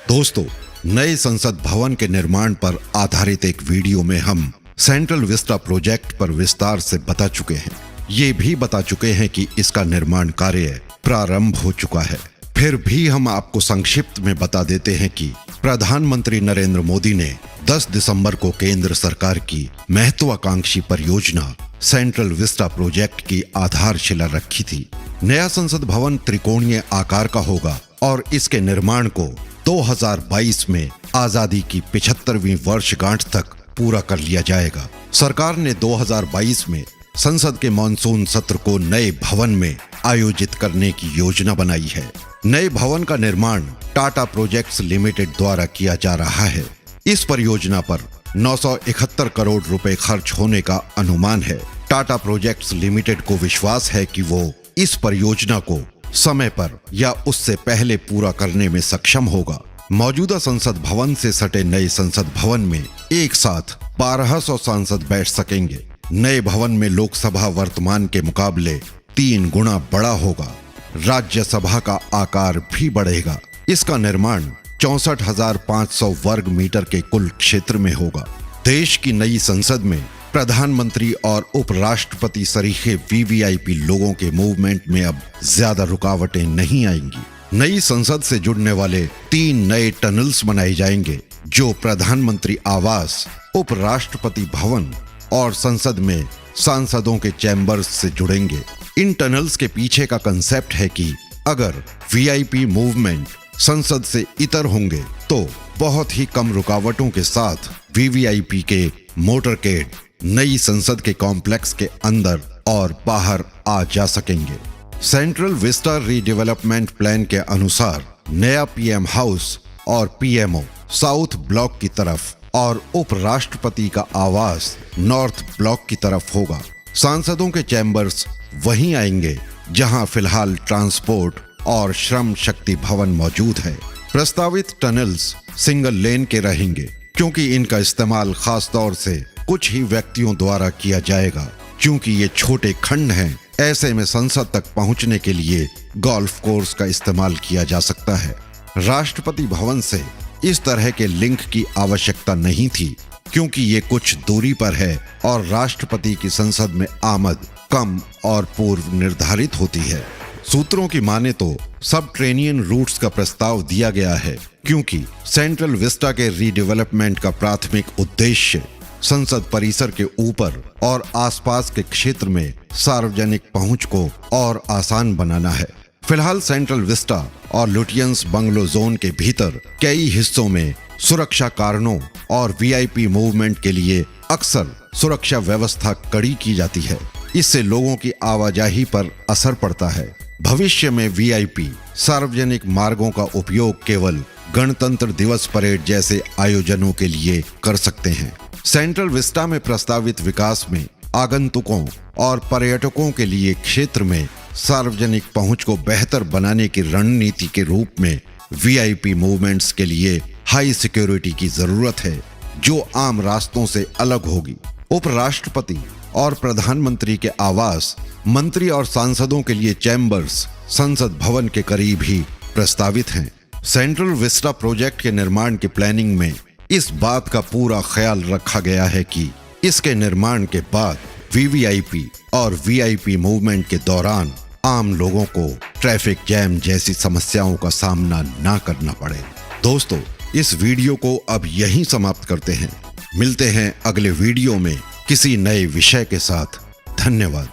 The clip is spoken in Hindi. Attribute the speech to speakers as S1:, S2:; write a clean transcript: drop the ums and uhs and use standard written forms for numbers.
S1: दोस्तों, नए संसद भवन के निर्माण पर आधारित एक वीडियो में हम सेंट्रल विस्टा प्रोजेक्ट पर विस्तार से बता चुके हैं। ये भी बता चुके हैं कि इसका निर्माण कार्य प्रारंभ हो चुका है। फिर भी हम आपको संक्षिप्त में बता देते हैं कि प्रधानमंत्री नरेंद्र मोदी ने 10 दिसंबर को केंद्र सरकार की महत्वाकांक्षी परियोजना सेंट्रल विस्टा प्रोजेक्ट की आधारशिला रखी थी। नया संसद भवन त्रिकोणीय आकार का होगा और इसके निर्माण को 2022 में आजादी की 75वीं वर्षगांठ तक पूरा कर लिया जाएगा। सरकार ने 2022 में संसद के मॉनसून सत्र को नए भवन में आयोजित करने की योजना बनाई है। नए भवन का निर्माण टाटा प्रोजेक्ट्स लिमिटेड द्वारा किया जा रहा है। इस परियोजना पर 971 करोड़ रुपए खर्च होने का अनुमान है। टाटा प्रोजेक्ट्स लिमिटेड को विश्वास है कि वो इस परियोजना को समय पर या उससे पहले पूरा करने में सक्षम होगा। मौजूदा संसद भवन से सटे नए संसद भवन में एक साथ 1200 सांसद बैठ सकेंगे। नए भवन में लोकसभा वर्तमान के मुकाबले 3 गुना बड़ा होगा। राज्यसभा का आकार भी बढ़ेगा। इसका निर्माण 64,500 वर्ग मीटर के कुल क्षेत्र में होगा। देश की नई संसद में प्रधानमंत्री और उपराष्ट्रपति सरीखे वीवीआईपी लोगों के मूवमेंट में अब ज्यादा रुकावटें नहीं आएंगी। नई संसद से जुड़ने वाले 3 नए टनल्स बनाए जाएंगे जो प्रधानमंत्री आवास, उपराष्ट्रपति भवन और संसद में सांसदों के चैम्बर्स से जुड़ेंगे। इन टनल्स के पीछे का कंसेप्ट है कि अगर वीआईपी मूवमेंट संसद से इतर होंगे तो बहुत ही कम रुकावटों के साथ वीवीआईपी के मोटरकेड नई संसद के कॉम्प्लेक्स के अंदर और बाहर आ जा सकेंगे। सेंट्रल विस्टा रीडेवलपमेंट प्लान के अनुसार नया पीएम हाउस और पीएमओ साउथ ब्लॉक की तरफ और उपराष्ट्रपति का आवास नॉर्थ ब्लॉक की तरफ होगा। सांसदों के चैम्बर्स वहीं आएंगे जहां फिलहाल ट्रांसपोर्ट और श्रम शक्ति भवन मौजूद है। प्रस्तावित टनल्स सिंगल लेन के रहेंगे क्योंकि इनका इस्तेमाल खास तौर से कुछ ही व्यक्तियों द्वारा किया जाएगा। क्योंकि ये छोटे खंड हैं, ऐसे में संसद तक पहुंचने के लिए गोल्फ कोर्स का इस्तेमाल किया जा सकता है। राष्ट्रपति भवन से इस तरह के लिंक की आवश्यकता नहीं थी क्योंकि ये कुछ दूरी पर है और राष्ट्रपति की संसद में आमद कम और पूर्व निर्धारित होती है। सूत्रों की माने तो सब ट्रेनियन रूट्स का प्रस्ताव दिया गया है क्योंकि सेंट्रल विस्टा के रीडेवलपमेंट का प्राथमिक उद्देश्य संसद परिसर के ऊपर और आसपास के क्षेत्र में सार्वजनिक पहुंच को और आसान बनाना है। फिलहाल सेंट्रल विस्टा और लुटियंस बंगलो जोन के भीतर कई हिस्सों में सुरक्षा कारणों और वीआईपी मूवमेंट के लिए अक्सर सुरक्षा व्यवस्था कड़ी की जाती है। इससे लोगों की आवाजाही पर असर पड़ता है। भविष्य में वीआईपी सार्वजनिक मार्गों का उपयोग केवल गणतंत्र दिवस परेड जैसे आयोजनों के लिए कर सकते हैं। सेंट्रल विस्टा में प्रस्तावित विकास में आगंतुकों और पर्यटकों के लिए क्षेत्र में सार्वजनिक पहुंच को बेहतर बनाने की रणनीति के रूप में वीआईपी मूवमेंट्स के लिए हाई सिक्योरिटी की जरूरत है जो आम रास्तों से अलग होगी। उपराष्ट्रपति और प्रधानमंत्री के आवास, मंत्री और सांसदों के लिए चैम्बर्स संसद भवन के करीब ही प्रस्तावित हैं। सेंट्रल विस्टा प्रोजेक्ट के निर्माण की प्लानिंग में इस बात का पूरा ख्याल रखा गया है कि इसके निर्माण के बाद वीवीआईपी और वीआईपी मूवमेंट के दौरान आम लोगों को ट्रैफिक जैम जैसी समस्याओं का सामना ना करना पड़े। दोस्तों, इस वीडियो को अब यहीं समाप्त करते हैं। मिलते हैं अगले वीडियो में किसी नए विषय के साथ। धन्यवाद।